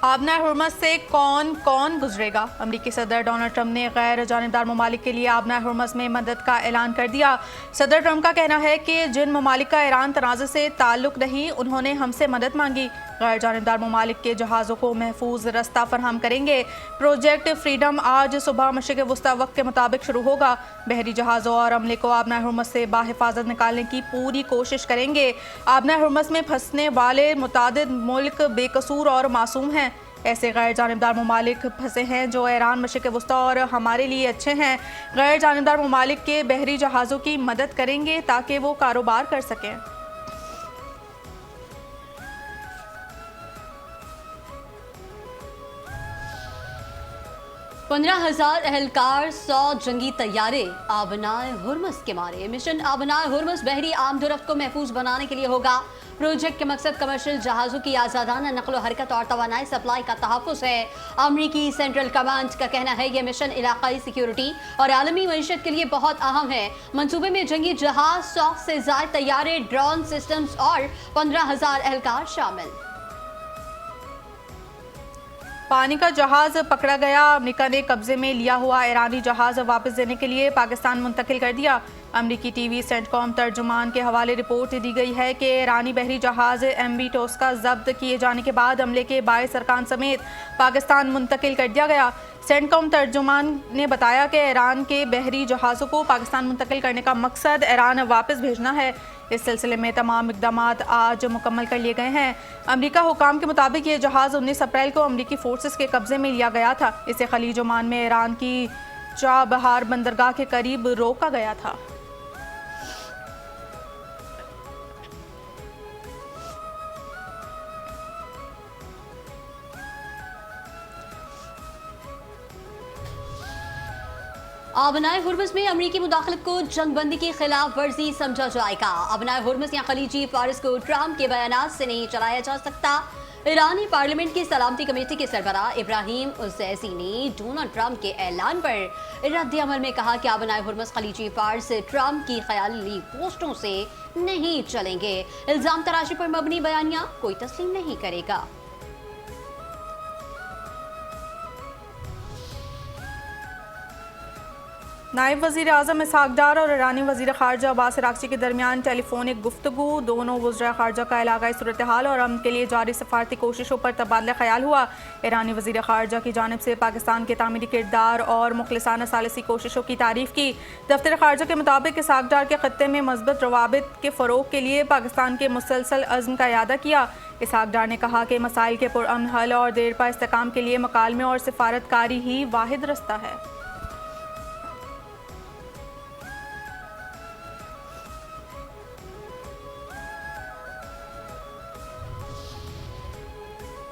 आबनार Hormuz से कौन कौन गुजरेगा। अमरीकी सदर डोनाल्ड ट्रंप ने गैर जानिबदार ममालिक के लिए आबनार हुर्मस में मदद का ऐलान कर दिया। सदर ट्रंप का कहना है कि जिन ममालिक का ईरान तनाज़े से ताल्लुक नहीं, उन्होंने हमसे मदद मांगी। गैर जानिबदार ममालिक के जहाज़ों को महफूज रास्ता फरहम करेंगे। प्रोजेक्ट फ्रीडम आज सुबह मशरिक़ वस्ता वक्त के मुताबिक शुरू होगा। बहरी जहाज़ों और अमले को आबनार हुर्मस से बाहिफाजत निकालने की पूरी कोशिश करेंगे। आबनार हुर्मस में फंसने वाले मुतादिद मुल्क बेकसूर और मासूम हैं। ऐसे गैर जानिबदार ममालिक फंसे हैं जो ईरान, मशरिक़ वस्ता और हमारे लिए अच्छे हैं। गैर जानिबदार ममालिक के बहरी जहाज़ों की मदद करेंगे ताकि वो कारोबार कर सकें। 15,000 एहलकार, 100 जंगी तैयारे आबनाए हुर्मस के मारे। मिशन आबनाए हुर्मस बहरी आमदोरफ्त को महफूज बनाने के लिए होगा। प्रोजेक्ट का मकसद कमर्शियल जहाज़ों की आज़ादाना नकलो हरकत और तवानाई सप्लाई का तहफ़्फ़ुज़ है। अमरीकी सेंट्रल कमांड का कहना है यह मिशन इलाक़ाई सिक्योरिटी और आलमी मईशत के लिए बहुत अहम है। मंसूबे में जंगी जहाज़, 100 से ज़ायद तैयारे, ड्रोन सिस्टम्स और 15,000 एहलकार शामिल। पानी का जहाज़ पकड़ा गया। अमेरिका ने कब्जे में लिया हुआ ईरानी जहाज़ वापस देने के लिए पाकिस्तान मुंतकिल कर दिया। अमरीकी टीवी सेंटकॉम तर्जुमान के हवाले रिपोर्ट दी गई है कि ईरानी बहरी जहाज़ MV टोस्का जब्त किए जाने के बाद हमले के 22 अरकान समेत पाकिस्तान मुंतकिल कर दिया गया। सेंटकॉम तर्जुमान ने बताया कि ईरान के बहरी जहाज़ों को पाकिस्तान मुंतकिल करने का मकसद ईरान वापस भेजना है। इस सिलसिले में तमाम इक़दामात आज मुकम्मल कर लिए गए हैं। अमरीका हुकाम के मुताबिक ये जहाज़ 19 अप्रैल को अमरीकी फोर्सेस के कब्जे में लिया गया था। इसे खलीज ओमान में ईरान की चाबहार बंदरगाह के करीब रोका गया था। आबनाए हुर्मस में अमरीकी मुदाखलत को जंगबंदी की खिलाफ वर्जी समझा जाएगा। आबनाए हुर्मस या खलीजी फारिस को ट्रंप के बयानात से नहीं चलाया जा सकता। ईरानी पार्लियामेंट की सलामती कमेटी के सरबराह इब्राहिम उज़ैज़ी ने डोनाल्ड ट्रंप के ऐलान पर रद्द अमल में कहा कि आबनाए हुर्मस खलीजी फारिस ट्रंप की ख्याली पोस्टों से नहीं चलेंगे। इल्जाम तराशी पर मबनी बयानिया कोई तस्लीम नहीं करेगा। नायब वज़ीर आज़म इसहाक़ डार और ईरानी वज़ीर ख़ारजा अब्बास अराग़ची के दरमियान टेलीफोनिक गुफ्तगू। दोनों वज़ीर ख़ारजा का इलाक़ाई सूरत हाल और अमन के लिए जारी सफ़ारती कोशिशों पर तबादला ख़याल हुआ। ईरानी वज़ीर ख़ारजा की जानिब से पाकिस्तान के तामीरी किरदार और मुखलिसाना सालिसी कोशिशों की तारीफ़ की। दफ्तर ख़ारजा के मुताबिक इसहाक़ डार के ख़त्ते में मज़बूत रवाबित के फ़रोग़ के लिए पाकिस्तान के मुसलसल अज़्म का इयादा किया। इसहाक़ डार ने कहा कि मसाइल के पुरअमन हल और देरपा इस्तेकाम के लिए मकालमे और सिफारतकारी ही वाहिद रास्ता है।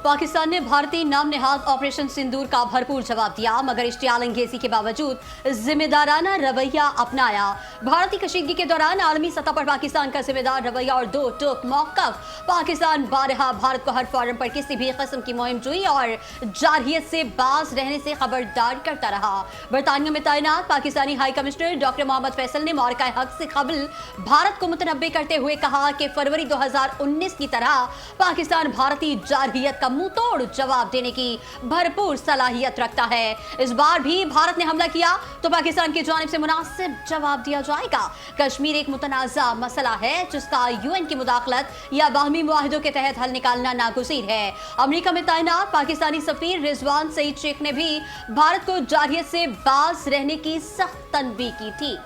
पाकिस्तान ने भारतीय नाम नेहाद ऑपरेशन सिंदूर का भरपूर जवाब दिया, मगर इश्तियाल अंगेजी के बावजूद जिम्मेदाराना रवैया अपनाया। भारतीय कशीदगी के दौरान आलमी सतह पर पाकिस्तान का जिम्मेदार रवैया और दो टूक मौक़िफ़। पाकिस्तान बारहा भारत को हर फोरम पर किसी भी किस्म की मुहिमजोई और जारहियत से बाज रहने से खबरदार करता रहा। बरतानिया में तैनात Pakistani high commissioner doctor Mohammad Faisal ने मौक़िफ़ हक़ से कबल भारत को मुतनब्बे करते हुए कहा कि फरवरी 2019 की तरह पाकिस्तान भारतीय जारहियत का मुंह तोड़ जवाब देने की भरपूर सलाहियत रखता है। इस बार भी भारत ने हमला किया तो पाकिस्तान की जानिब से मुनासिब जवाब दिया जाएगा। कश्मीर एक मुतनाज़ा मसला है जिसका UN की मुदाखलत या बाहमी मुआहिदों के तहत हल निकालना नागुज़ीर है। अमेरिका में तैनात पाकिस्तानी सफीर रिजवान सईद शेख ने भी भारत को जारहियत से बाज रहने की सख्त तनबीह की थी।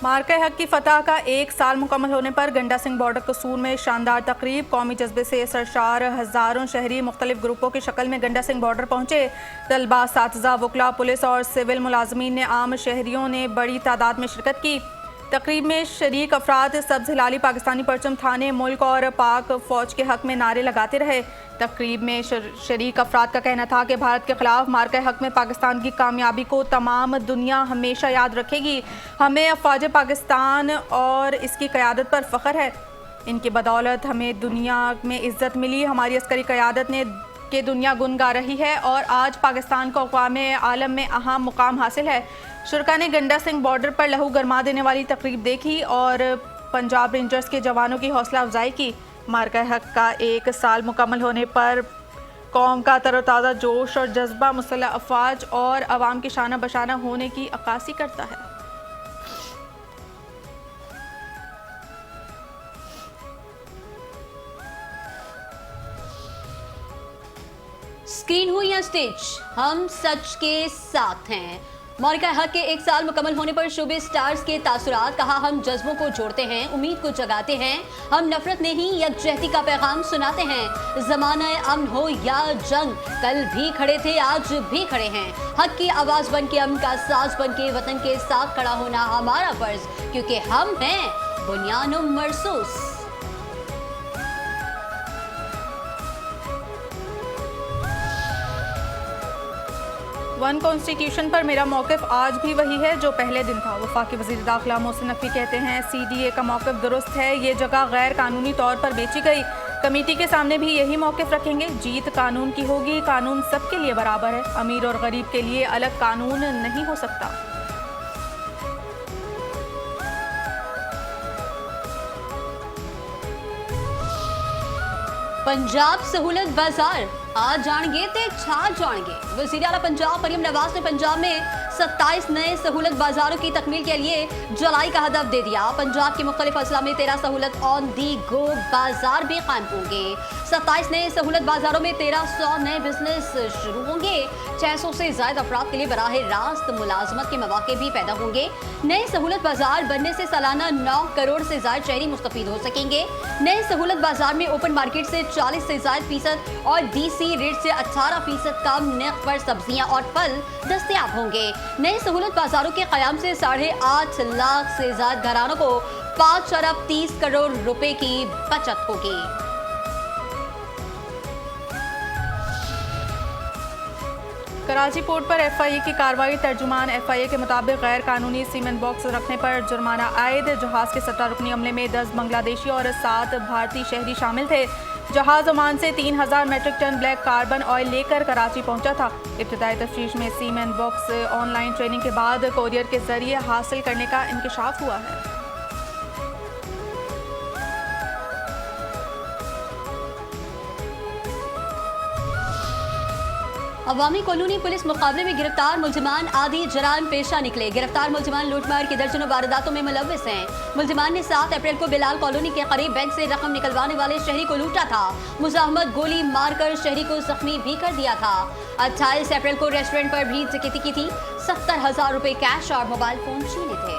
मार्का हक की फतह का 1 साल मुकम्मल होने पर गंडा सिंह बॉर्डर कसूर में शानदार तकरीब। कौमी जज्बे से सरशार हज़ारों शहरी मुख्तलिफ ग्रुपों की शक्ल में गंडा सिंह बॉर्डर पहुँचे। तलबा, साथिज़ा, वकला, पुलिस और सिविल मुलाजमीन ने आम शहरियों ने बड़ी तादाद में शिरकत की। तकरीब में शरीक अफराद सब्ज़ हिलाली पाकिस्तानी परचम थाने मुल्क और पाक फ़ौज के हक़ में नारे लगाते रहे। तकरीब में शरीक अफराद का कहना था कि भारत के ख़िलाफ़ मार्का हक़ में पाकिस्तान की कामयाबी को तमाम दुनिया हमेशा याद रखेगी। हमें अफ़वाज पाकिस्तान और इसकी क़यादत पर फ़ख्र है। इनकी बदौलत हमें दुनिया में इज़्ज़त मिली। हमारी अस्करी क़यादत ने कि दुनिया गुन गा रही है और आज पाकिस्तान को अक़वामे आलम में अहम मुकाम हासिल है। शुरका ने गंडा सिंह बॉर्डर पर लहू गरमा देने वाली तकरीब देखी और पंजाब रेंजर्स के जवानों की हौसला अफजाई की। मार्का हक का 1 साल मुकम्मल होने पर कौम का तरोताज़ा जोश और जज्बा मुसल्लह अफवाज और अवाम के शाना बशाना होने की अक्कासी करता है। स्क्रीन हुई या स्टेज, हम सच के साथ हैं। मारिका हक के 1 साल मुकम्मल होने पर शोबे स्टार्स के तासुरात। कहा, हम जज्बों को जोड़ते हैं, उम्मीद को जगाते हैं, हम नफरत नहीं यकजहती का पैगाम सुनाते हैं। जमाना अमन हो या जंग, कल भी खड़े थे, आज भी खड़े हैं। हक की आवाज बन के, अमन का साज बन के, वतन के साथ खड़ा होना हमारा फर्ज, क्योंकि हम हैं बुनियानो मरसूस। वन कॉन्स्टिट्यूशन पर मेरा मौक़िफ़ आज भी वही है जो पहले दिन था। वफाकी वज़ीर दाखिला मोहसिन नकवी कहते हैं, CDA का मौक़िफ़ दुरुस्त है, ये जगह गैर कानूनी तौर पर बेची गई। कमेटी के सामने भी यही मौक़िफ़ रखेंगे। जीत कानून की होगी, कानून सबके लिए बराबर है, अमीर और गरीब के लिए अलग कानून नहीं हो सकता। पंजाब सहूलत बाजार आज जाएंगे ते छा जाएंगे। वज़ीर आला पंजाब मरियम नवाज ने पंजाब में 27 नए सहूलत बाजारों की तकमील के लिए जुलाई का हदफ दे दिया। पंजाब के मुख्तलिफ अजला में 13 सहूलत ऑन दी गो बाजार भी कायम होंगे। 27 नए सहूलत बाजारों में 1300 नए बिजनेस शुरू होंगे। 600 से ज्यादा अफराद के लिए बराह रास्त मुलाजमत के मौके भी पैदा होंगे। नए सहूलत बाजार बनने से सालाना 9 करोड़ से ज्यादा शहरी मुस्तफीद हो सकेंगे। नए सहूलत बाजार में ओपन मार्केट से 40 से ज्यादा फीसद और DC रेट से 18% कम नर्ख पर सब्जियां और फल दस्तयाब होंगे। नए सहूलत बाजारों के क़याम से 8.5 लाख से ज्यादा घरानों को 5 अरब 30 करोड़ रुपए की बचत होगी। कराची पोर्ट पर FIA की कार्रवाई। तर्जुमान FIA के मुताबिक गैर कानूनी सीमेंट बॉक्स रखने पर जुर्माना आयद। जहाज के 17 रुकनी अमले में 10 बांग्लादेशी और 7 भारतीय शहरी शामिल थे। जहाज ओमान से 3000 metric ton black carbon oil लेकर कराची पहुंचा था। इब्तिदाई तफ्तीश में सीमेंट बॉक्स ऑनलाइन ट्रेनिंग के बाद कोरियर के जरिए हासिल करने का इंकशाफ हुआ है। अवामी कॉलोनी पुलिस मुकाबले में गिरफ्तार मुलजिमान आदि जराइम पेशा निकले। गिरफ्तार मुलजिमान लूटमार की दर्जनों वारदातों में मुलव्विस हैं। मुलजिमान ने 7 अप्रैल को बिलाल कॉलोनी के करीब बैंक से रकम निकलवाने वाले शहरी को लूटा था। मुजाहमत गोली मारकर शहरी को जख्मी भी कर दिया था। 28 अप्रैल को रेस्टोरेंट पर भी डकैती की थी। 70,000 रुपए कैश और मोबाइल फोन छीने थे।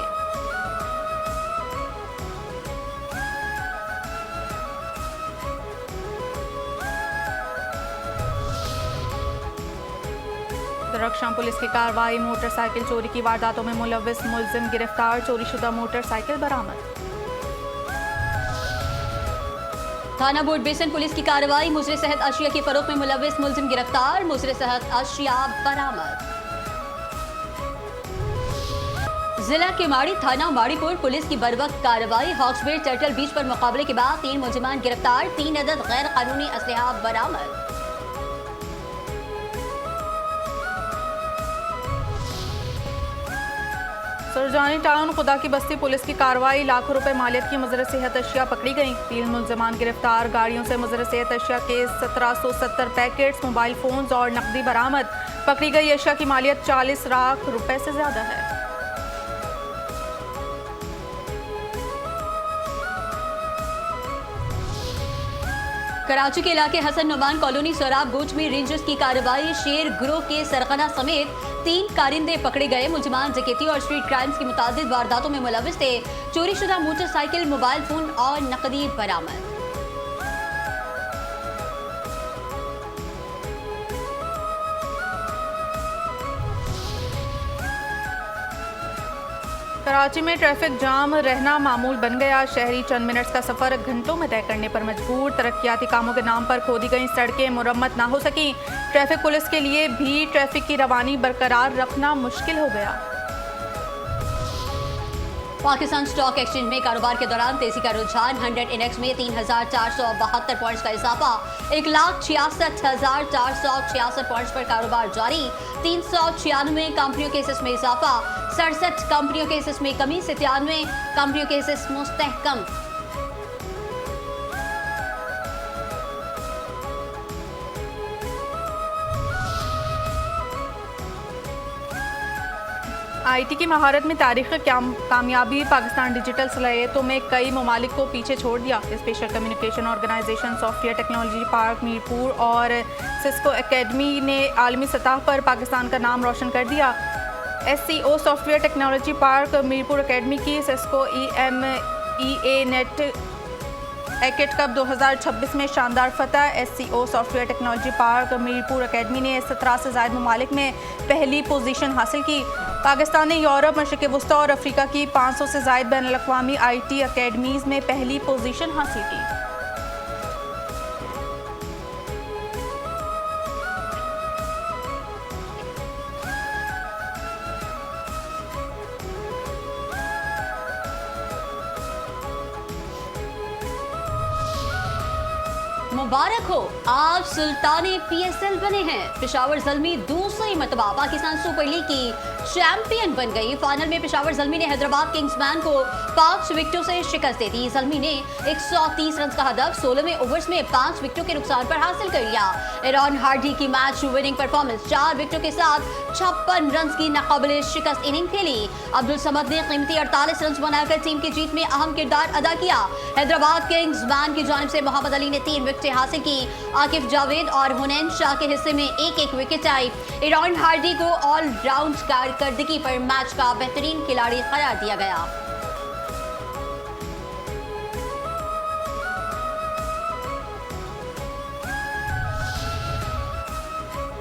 दरख्शां पुलिस की कार्रवाई। मोटरसाइकिल चोरी की वारदातों में मुलव्विस मुलजिम गिरफ्तार। चोरीशुदा मोटरसाइकिल बरामद। थाना बोर्ड बेसन पुलिस की कार्रवाई। मुजरे सेहत अशिया की फरोख्त में मुलव्विस मुलजिम गिरफ्तार। मुजरे सेहत अशिया बरामद। जिला के माड़ी थाना माड़ीपुर पुलिस की बरवक्त कार्रवाई। हॉक्सबे टर्टल बीच पर मुकाबले के बाद 3 मुलजिमान गिरफ्तार। 3 अदद गैर कानूनी असलहा बरामद। सुरजानी टाउन खुदा की बस्ती पुलिस की कार्रवाई। लाखों रुपए मालियत की मुजर सेहत अशिया पकड़ी गई। 3 मुलजमान गिरफ्तार। गाड़ियों से मुजर सेहत अशिया के 1770 पैकेट्स, मोबाइल फोन्स और नकदी बरामद। पकड़ी गई अशिया की मालियत 40 लाख रुपए से ज्यादा है। कराची के इलाके हसन नुमान कॉलोनी सोराब गोच में रेंजर्स की कार्रवाई। शेर गिरोह के सरगना समेत 3 कारिंदे पकड़े गए। मुलजिमान डकैती और स्ट्रीट क्राइम्स की मुतादिद वारदातों में मुलव्विस थे। चोरीशुदा मोटरसाइकिल, मोबाइल फोन और नकदी बरामद। कराची में ट्रैफिक जाम रहना मामूल बन गया। शहरी चंद मिनट्स का सफर घंटों में तय करने पर मजबूर। तरक्याती कामों के नाम पर खोदी गई सड़कें मुरम्मत ना हो सकी। ट्रैफिक पुलिस के लिए भी ट्रैफिक की रवानी बरकरार रखना मुश्किल हो गया। पाकिस्तान स्टॉक एक्सचेंज में कारोबार के दौरान तेजी का रुझान 100 इंडेक्स में 3,472 पॉइंट्स का इजाफा, 1,66,466 पॉइंट्स पर कारोबार जारी, 396 कंपनियों के हिस्से में इजाफा, 67 कंपनियों के हिस्से में कमी, 97 कंपनियों के हिस्से मुस्तहकम। आईटी की महारत में तारीखी कामयाबी पाकिस्तान डिजिटल सलाहियतों में कई ममालिक को पीछे छोड़ दिया। Special communication organization software technology park Mirpur और सिस्को एकेडमी ने आलमी सतह पर पाकिस्तान का नाम रोशन कर दिया। SCO software technology park Mirpur academy की Cisco EMEA net act cup 2026 में शानदार फतह। SCO software technology park Mirpur academy ने 17 से ज़ायद ममालिक में पहली पोजीशन हासिल की। पाकिस्तान ने यूरोप, मशरिक़ वस्ता और अफ्रीका की 500 से ज़ायद बैनुल-अक़वामी IT अकेडमीज़ में पहली पोजीशन हासिल की। मुबारक हो, आप सुल्ताने PSL बने हैं। पेशावर ज़ल्मी दूसरी मरतबा पाकिस्तान सुपर लीग की चैंपियन बन गई। फाइनल में पेशावर ज़ल्मी ने हैदराबाद किंग्समैन को 5 विकेटों से शिकस्त दे दी। ज़ल्मी ने 130 रन का हदफ 16वें ओवर्स में 5 विकेटों के नुकसान पर हासिल कर लिया। एरॉन हार्डी की मैच विनिंग परफॉर्मेंस 4 विकेटों के साथ 56 रन की नाकाबिले शिकस्त इनिंग खेली। अब्दुल समद ने कीमती 48 रन बनाकर टीम की जीत में अहम किरदार अदा किया। हैदराबाद किंग्समैन की जानिब से मोहम्मद अली ने 3 विकेटें हासिल की। आकिफ जावेद और हुनैन शाह के हिस्से में एक विकेट आई। एरॉन हार्डी को ऑलराउंड कारकर्दगी पर मैच का बेहतरीन खिलाड़ी करार दिया गया।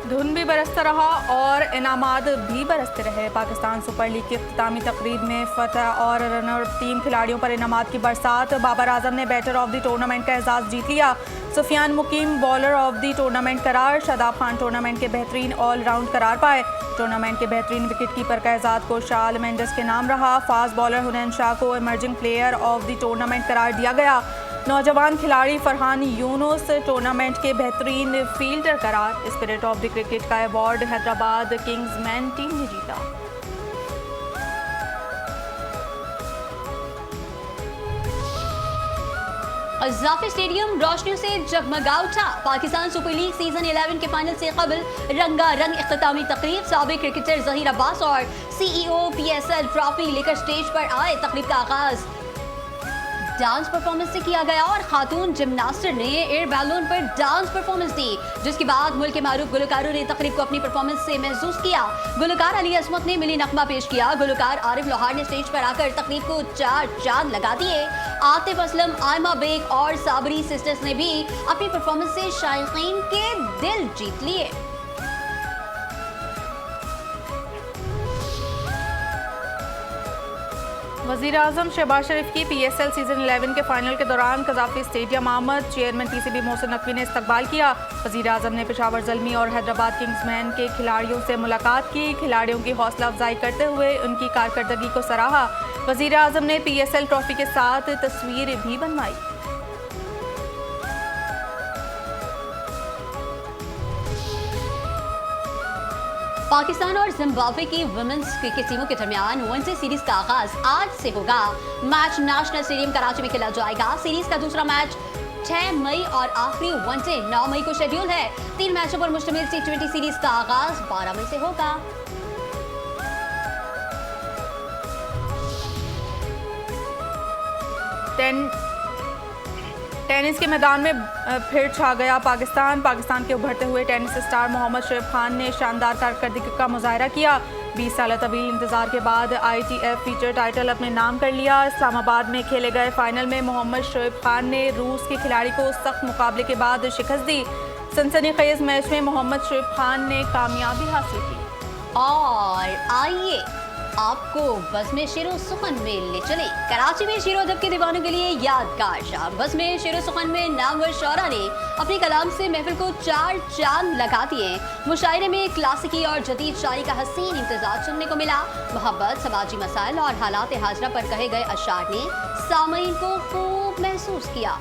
धुन भी बरसता रहा और इनामात भी बरसते रहे। पाकिस्तान सुपर लीग की इख्तितामी तकरीब में फतह और रनर टीम खिलाड़ियों पर इनामात की बरसात। बाबर आजम ने बैटर ऑफ द टूर्नामेंट का एजाज़ जीत लिया। सुफियान मुकीम बॉलर ऑफ द टूर्नामेंट करार। शादाब खान टूर्नामेंट के बेहतरीन ऑलराउंड करार पाए। टूर्नामेंट के बेहतरीन विकेट कीपर का एजाज़ कोशाल मेंडस के नाम रहा। फास्ट बॉलर हुनैन शाह को emerging player of the tournament करार दिया गया। नौजवान खिलाड़ी फरहान यूनुस टूर्नामेंट के बेहतरीन फील्डर करार। स्पिरिट ऑफ द क्रिकेट का अवार्ड हैदराबाद किंग्समैन टीम ने जीता। जाफिर स्टेडियम रोशनियों से जगमगा उठा। पाकिस्तान सुपर लीग सीजन 11 के फाइनल से कबल रंगारंग इख्तितामी तकरीब। साबिक क्रिकेटर जहीर अब्बास और CEO PSL ट्रॉफी लेकर स्टेज पर आए। तकरीब का आगाज डांस परफॉर्मेंस से किया गया और खातून जिम्नास्टर ने एयर बैलून पर डांस परफॉर्मेंस दी, जिसके बाद मुल्क के मारूफ गुलकारों ने तकरीब को अपनी परफॉर्मेंस से महसूस किया। गुलकार अली असमत ने मिली नगमा पेश किया। गुलकार आरिफ लोहार ने स्टेज पर आकर तकरीब को 4 चांद लगा दिए। आतिफ असलम, आयमा बेग और साबरी सिस्टर्स ने भी अपनी परफॉर्मेंस से शायकीन के दिल जीत लिए। वज़ीर आज़म शहबाज शरीफ की PSL सीजन 11 के फाइनल के दौरान कज़ाफ़ी स्टेडियम आमद। चेयरमैन PCB मोहसिन नकवी ने इस्तकबाल किया। वज़ीर आज़म ने पेशावर ज़ल्मी और हैदराबाद किंग्समैन के खिलाड़ियों से मुलाकात की। खिलाड़ियों की हौसला अफजाई करते हुए उनकी कारकर्दगी को सराहा। वज़ीर आज़म ने PSL ट्रॉफी के साथ तस्वीर भी बनवाई। पाकिस्तान और जिम्बाब्वे की वुमेन्स क्रिकेट टीमों के दरमियान वनडे सीरीज का आगाज आज से होगा। मैच नेशनल स्टेडियम कराची में खेला जाएगा। सीरीज का दूसरा मैच 6 मई और आखिरी वनडे 9 मई को शेड्यूल है। 3 मैचों पर मुश्तमिल T20 सीरीज का आगाज 12 मई से होगा। टेनिस के मैदान में फिर छा गया पाकिस्तान के उभरते हुए टेनिस स्टार मोहम्मद शोएब खान ने शानदार कारकर्दगी का मुजाहरा किया। 20 साल तवील इंतजार के बाद ITF फीचर टाइटल अपने नाम कर लिया। इस्लामाबाद में खेले गए फाइनल में मोहम्मद शोएब खान ने रूस के खिलाड़ी को सख्त मुकाबले के बाद शिकस्त दी। सनसनीखेज मैच में मोहम्मद शोएब खान ने कामयाबी हासिल की। और आइए आपको बज़्म शेरो सुखन में ले चले। कराची में शेरो अदब के दीवानों के लिए यादगार शाम। बज़्म शेरो सुखन में नामवर शौरा ने अपने कलाम से महफिल को 4 चांद लगा दिए। मुशायरे में क्लासिकी और जदीद शायरी का हसीन इम्तिजाज सुनने को मिला। मोहब्बत, समाजी मसाइल और हालात हाजरा पर कहे गए अशार ने सामईन को खूब महसूस किया।